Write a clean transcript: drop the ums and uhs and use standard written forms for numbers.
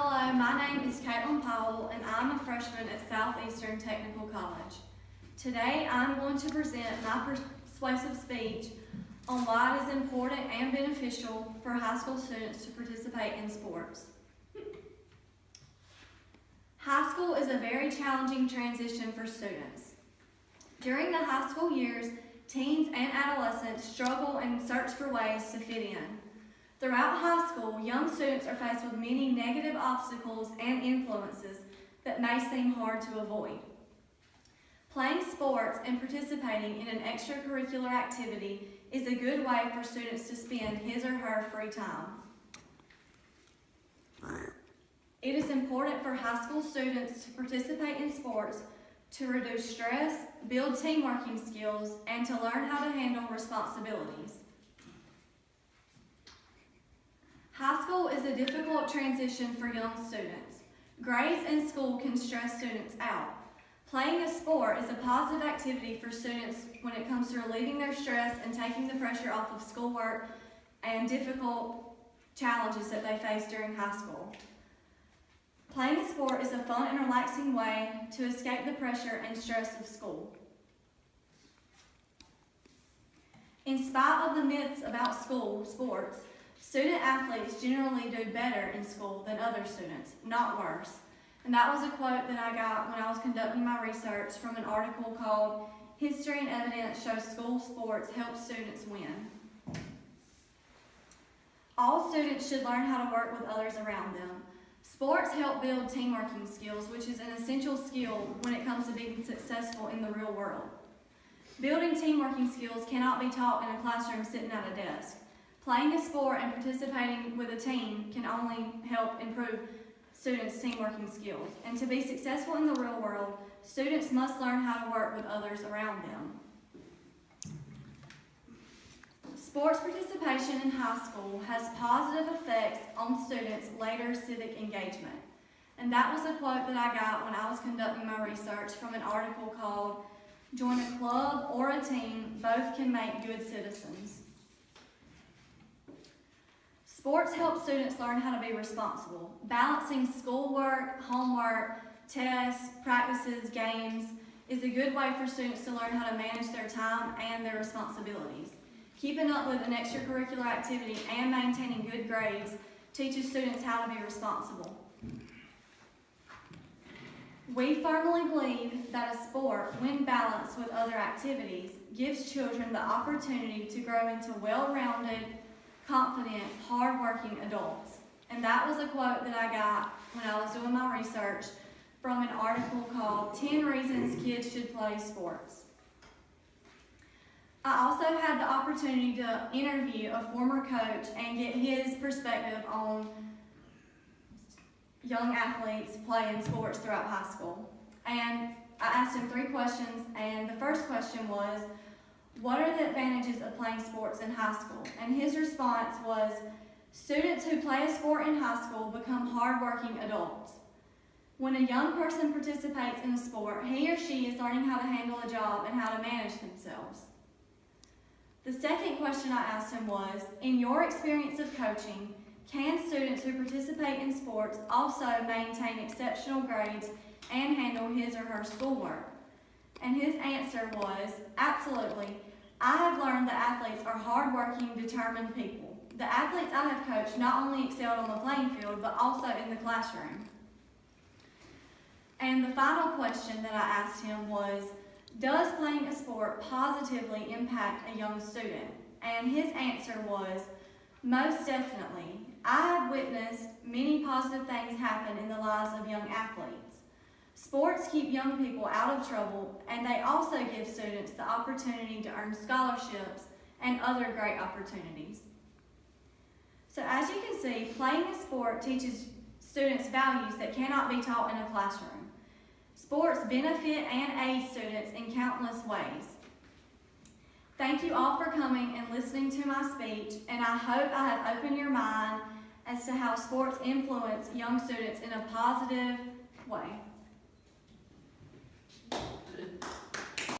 Hello, my name is Caitlin Powell and I'm a freshman at Southeastern Technical College. Today I'm going to present my persuasive speech on why it is important and beneficial for high school students to participate in sports. High school is a very challenging transition for students. During the high school years, teens and adolescents struggle and search for ways to fit in. Throughout high school, young students are faced with many negative obstacles and influences that may seem hard to avoid. Playing sports and participating in an extracurricular activity is a good way for students to spend his or her free time. It is important for high school students to participate in sports to reduce stress, build teamworking skills, and to learn how to handle responsibilities. High school is a difficult transition for young students. Grades in school can stress students out. Playing a sport is a positive activity for students when it comes to relieving their stress and taking the pressure off of schoolwork and difficult challenges that they face during high school. Playing a sport is a fun and relaxing way to escape the pressure and stress of school. In spite of the myths about school sports, student athletes generally do better in school than other students, not worse. And that was a quote that I got when I was conducting my research from an article called "History and Evidence Show School Sports Help Students Win." All students should learn how to work with others around them. Sports help build teamworking skills, which is an essential skill when it comes to being successful in the real world. Building teamworking skills cannot be taught in a classroom sitting at a desk. Playing a sport and participating with a team can only help improve students' teamworking skills. And to be successful in the real world, students must learn how to work with others around them. Sports participation in high school has positive effects on students' later civic engagement. And that was a quote that I got when I was conducting my research from an article called "Join a Club or a Team, Both Can Make Good Citizens." Sports help students learn how to be responsible. Balancing schoolwork, homework, tests, practices, games is a good way for students to learn how to manage their time and their responsibilities. Keeping up with an extracurricular activity and maintaining good grades teaches students how to be responsible. We firmly believe that a sport, when balanced with other activities, gives children the opportunity to grow into well-rounded, confident, hard-working adults. And that was a quote that I got when I was doing my research from an article called 10 Reasons Kids Should Play Sports. I also had the opportunity to interview a former coach and get his perspective on young athletes playing sports throughout high school. And I asked him 3 questions, and the first question was, what are the advantages of playing sports in high school? And his response was, students who play a sport in high school become hardworking adults. When a young person participates in a sport, he or she is learning how to handle a job and how to manage themselves. The second question I asked him was, in your experience of coaching, can students who participate in sports also maintain exceptional grades and handle his or her schoolwork? And his answer was, absolutely. I have learned that athletes are hardworking, determined people. The athletes I have coached not only excelled on the playing field, but also in the classroom. And the final question that I asked him was, does playing a sport positively impact a young student? And his answer was, most definitely. I have witnessed many positive things happen in the lives of young athletes. Sports keep young people out of trouble, and they also give students the opportunity to earn scholarships and other great opportunities. So as you can see, playing a sport teaches students values that cannot be taught in a classroom. Sports benefit and aid students in countless ways. Thank you all for coming and listening to my speech, and I hope I have opened your mind as to how sports influence young students in a positive way.